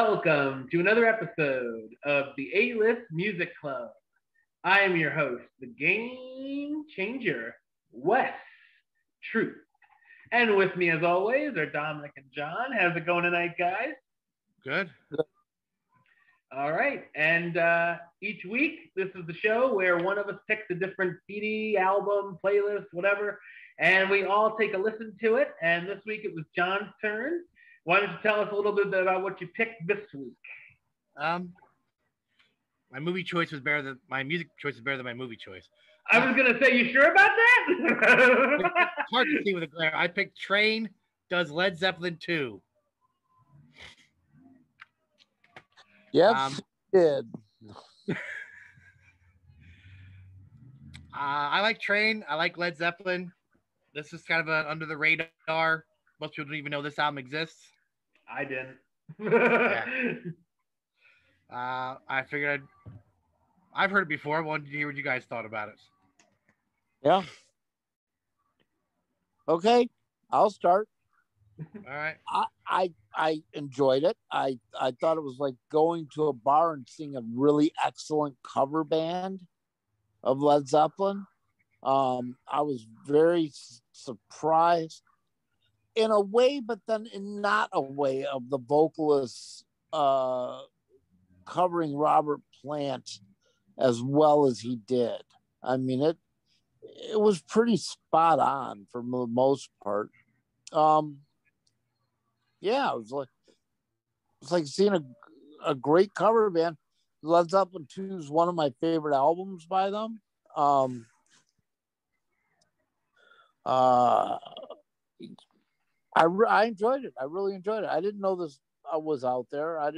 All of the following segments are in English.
welcome to another episode of the A-List Music Club. I am your host, the game changer, Wes Truth. And with me, as always, are Dominic and John. How's it going tonight, guys? Good. All right. And each week, this is the show where one of us picks a different CD, album, playlist, whatever, and we all take a listen to it. And this week, it was John's turn. Why don't you tell us a little bit about what you picked this week? My music choice was better than my movie choice. I was gonna say, you sure about that? It's hard to see with a glare. I picked Train, Does Led Zeppelin II. Yes, did. I like Train. I like Led Zeppelin. This is kind of an under the radar. Most people don't even know this album exists. I didn't. Yeah. I figured I've heard it before. I wanted to hear what you guys thought about it. Yeah. Okay, I'll start. All right. I enjoyed it. I thought it was like going to a bar and seeing a really excellent cover band of Led Zeppelin. I was very surprised in a way, but then in not a way, of the vocalists covering Robert Plant as well as he did. I mean, it was pretty spot on for the most part. Yeah, it was like seeing a great cover band. Led Zeppelin II is one of my favorite albums by them. I enjoyed it. I really enjoyed it. I didn't know this was out there. I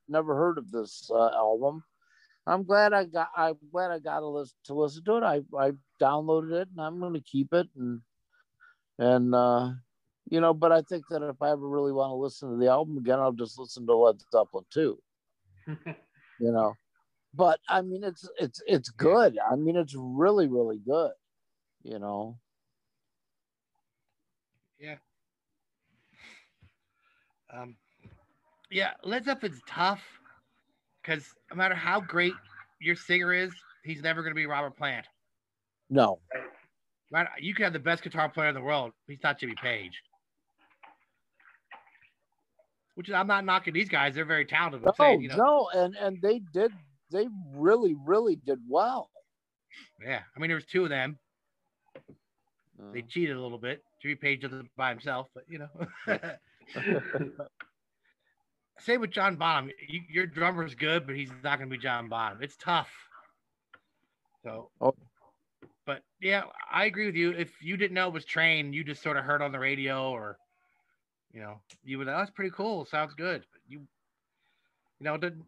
never heard of this album. I'm glad I got to listen to it. I downloaded it and I'm going to keep it and but I think that if I ever really want to listen to the album again, I'll just listen to Led Zeppelin II. But I mean, it's good. I mean, it's really, really good. Yeah. Yeah, Led Zeppelin's tough because no matter how great your singer is, he's never going to be Robert Plant. No. Right? You can have the best guitar player in the world. He's not Jimmy Page. Which is, I'm not knocking these guys. They're very talented. And they really, really did well. Yeah. I mean, there was two of them. They cheated a little bit. Jimmy Page does it by himself, but Same with John Bonham. Your drummer's good, but he's not going to be John Bonham. It's tough. So, But yeah, I agree with you. If you didn't know it was Train, you just sort of heard on the radio, or you would. That's pretty cool. Sounds good. But it didn't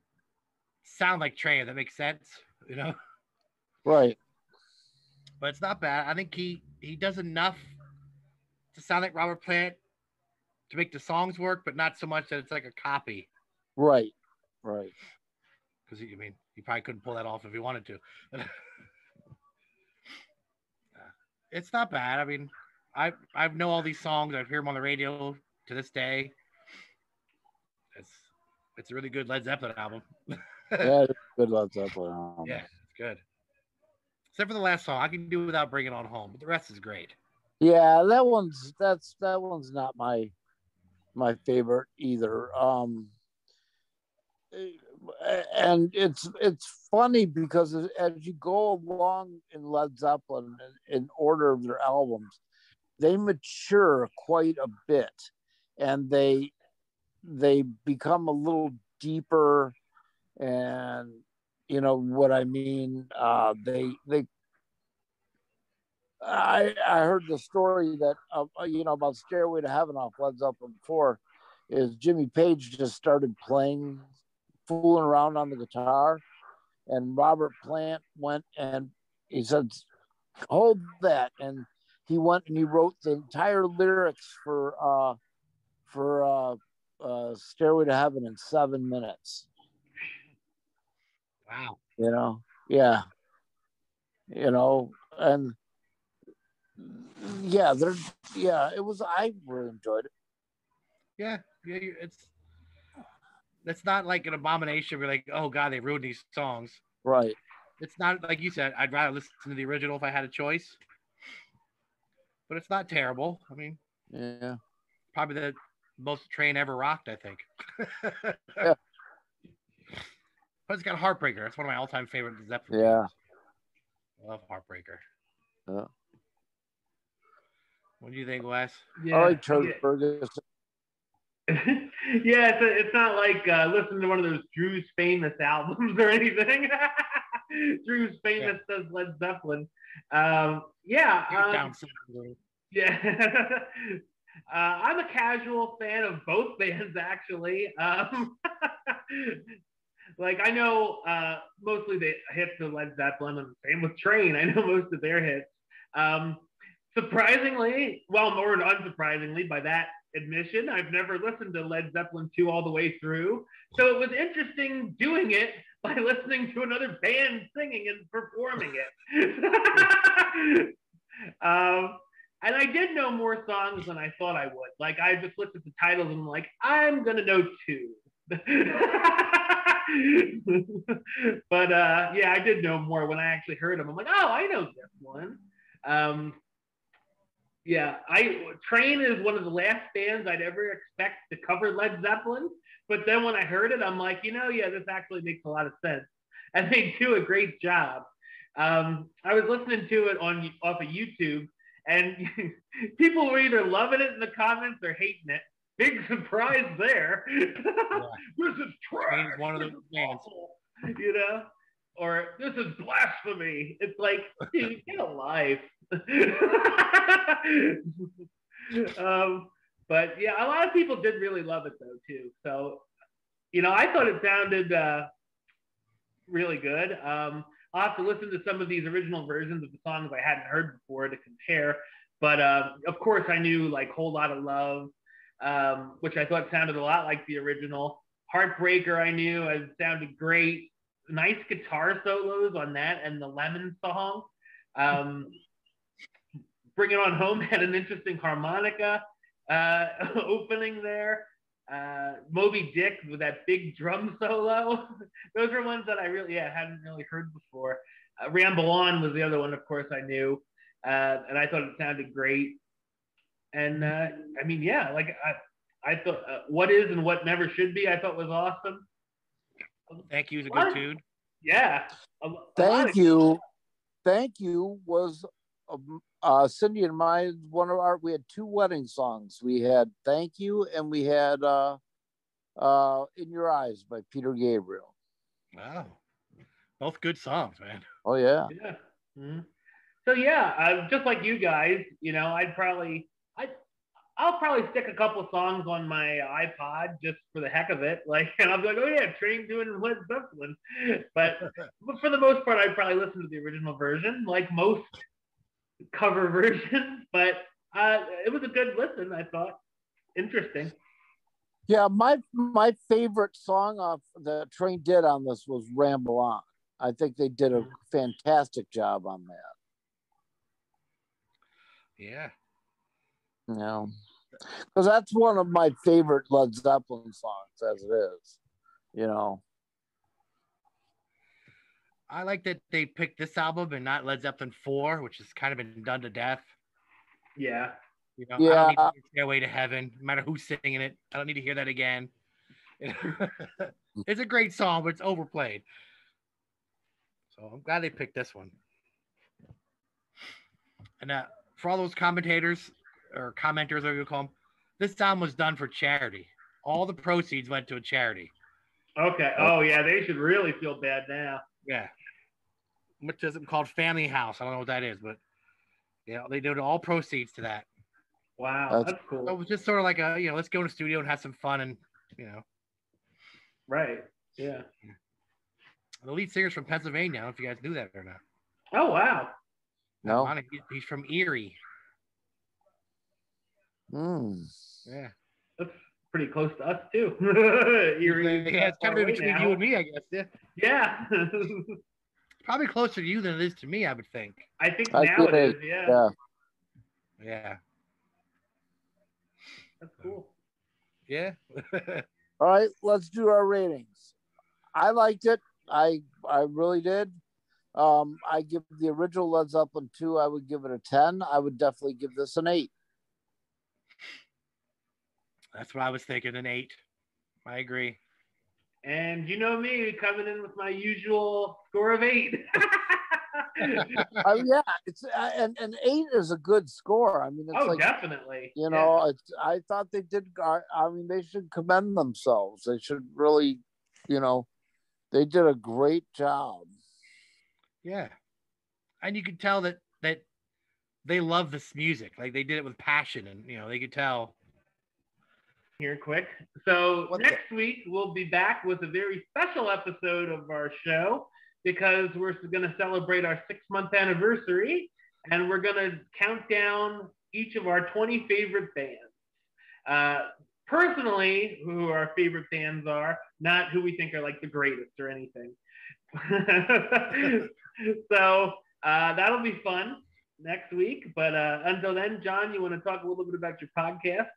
sound like Train. That makes sense. Right. But it's not bad. I think he does enough to sound like Robert Plant to make the songs work, but not so much that it's like a copy. Right. Because he probably couldn't pull that off if he wanted to. It's not bad. I mean, I know all these songs. I hear them on the radio to this day. It's a really good Led Zeppelin album. Yeah, it's a good Led Zeppelin album. Yeah, it's good. Except for the last song, I can do without Bringing On Home, but the rest is great. Yeah, that one's not my favorite either. And it's funny because as you go along in Led Zeppelin in order of their albums, they mature quite a bit, and they become a little deeper, and what I mean. I heard the story that about Stairway to Heaven off Led Zeppelin 4 is Jimmy Page just started fooling around on the guitar, and Robert Plant went and he said, "Hold that," and he went and he wrote the entire lyrics for Stairway to Heaven in 7 minutes. Wow. Yeah. And yeah, it was. I really enjoyed it. Yeah, it's That's not like an abomination. We're like, oh God, they ruined these songs. Right. It's not like you said. I'd rather listen to the original if I had a choice. But it's not terrible. I mean, yeah, probably the most Train ever rocked, I think. yeah, But it's got Heartbreaker. That's one of my all-time favorite Zeppelin. yeah. I love Heartbreaker. Yeah. What do you think, Wes? Yeah, I like Charles Ferguson. Yeah, it's not like listening to one of those Drew's famous albums or anything. Drew's famous Does Led Zeppelin. Yeah. I'm a casual fan of both bands, actually. Like, I know mostly the hits of Led Zeppelin, and same with Train. I know most of their hits. Surprisingly, well, more unsurprisingly, by that admission, I've never listened to Led Zeppelin II all the way through. So it was interesting doing it by listening to another band singing and performing it. And I did know more songs than I thought I would. Like, I just looked at the titles and I'm like, I'm going to know two. But yeah, I did know more when I actually heard them. I'm like, oh, I know this one. Yeah, Train is one of the last bands I'd ever expect to cover Led Zeppelin. But then when I heard it, I'm like, yeah, this actually makes a lot of sense. And they do a great job. I was listening to it off of YouTube, and people were either loving it in the comments or hating it. Big surprise there. Yeah. This is trash. One of those bands. Or this is blasphemy. It's like, dude, get a life. But yeah, a lot of people did really love it though too. So, I thought it sounded really good. I'll have to listen to some of these original versions of the songs I hadn't heard before to compare. But of course, I knew like Whole Lot of Love, which I thought sounded a lot like the original. Heartbreaker, I knew it sounded great. Nice guitar solos on that and the Lemon song. Bring It On Home had an interesting harmonica opening there. Moby Dick with that big drum solo. Those are ones that I really hadn't really heard before. Ramble On was the other one, of course, I knew. And I thought it sounded great. And I mean, yeah, like I thought What Is and What Never Should Be, I thought was awesome. Thank You is a good tune. Yeah. Thank You was Cindy and my we had two wedding songs. We had Thank You and we had In Your Eyes by Peter Gabriel. Wow. Both good songs, man. Oh yeah. Yeah. Mm-hmm. So yeah, just like you guys, I'll probably stick a couple songs on my iPod just for the heck of it. Like, and I'll be like, oh yeah, Train doing Led Zeppelin. But for the most part, I'd probably listen to the original version, like most cover versions. But it was a good listen, I thought. Interesting. Yeah, my favorite song that Train did on this was Ramble On. I think they did a fantastic job on that. Yeah. Because that's one of my favorite Led Zeppelin songs as it is, I like that they picked this album and not Led Zeppelin IV, which has kind of been done to death. Yeah. I don't need to hear Stairway to Heaven, no matter who's singing it. I don't need to hear that again. It's a great song, but it's overplayed. So I'm glad they picked this one. And for all those commentators or commenters, whatever you call them, this album was done for charity. All the proceeds went to a charity. Okay. Oh yeah, they should really feel bad now. Yeah. Which is called Family House. I don't know what that is, but they donated all proceeds to that. Wow, that's cool. So it was just sort of like let's go in the studio and have some fun and Right. Yeah. The lead singer's from Pennsylvania. I don't know if you guys knew that or not. Oh wow. No. He's from Erie. Yeah. That's pretty close to us too. Erie. Yeah, it's kind of between you and me, I guess. Yeah. Yeah. Probably closer to you than it is to me, I would think. I think now it is. Yeah. Yeah. That's cool. Yeah. All right, let's do our ratings. I liked it. I really did. I give the original Led Zeppelin 2, I would give it a 10. I would definitely give this an 8. That's what I was thinking, an 8. I agree. And you know me, coming in with my usual score of 8. Yeah, it's and 8 is a good score. I mean, it's definitely. You know, I thought they did. I mean, they should commend themselves. They should really, they did a great job. Yeah, and you could tell that they love this music. Like they did it with passion, and they could tell. Here quick. So next week we'll be back with a very special episode of our show because we're going to celebrate our 6-month anniversary, and we're going to count down each of our 20 favorite bands. Personally, who our favorite bands are, not who we think are like the greatest or anything. So that'll be fun next week. But until then, John, you want to talk a little bit about your podcast?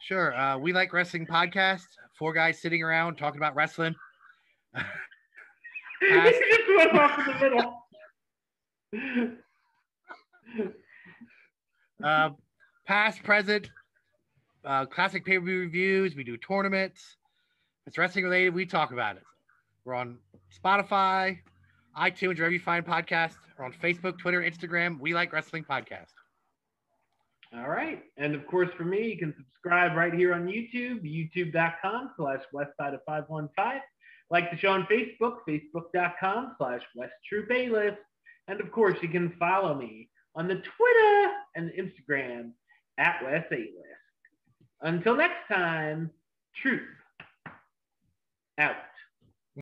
Sure. We Like Wrestling podcast. 4 guys sitting around talking about wrestling. You just went off in the middle. Past, present, classic pay-per-view reviews. We do tournaments. If it's wrestling related, we talk about it. We're on Spotify, iTunes, wherever you find podcasts. We're on Facebook, Twitter, Instagram. We Like Wrestling podcast. All right. And of course, for me, you can subscribe right here on YouTube, youtube.com/westside515. Like the show on Facebook, facebook.com/WestTruePaylist. And of course, you can follow me on the Twitter and Instagram @WesAlist. Until next time, truth out.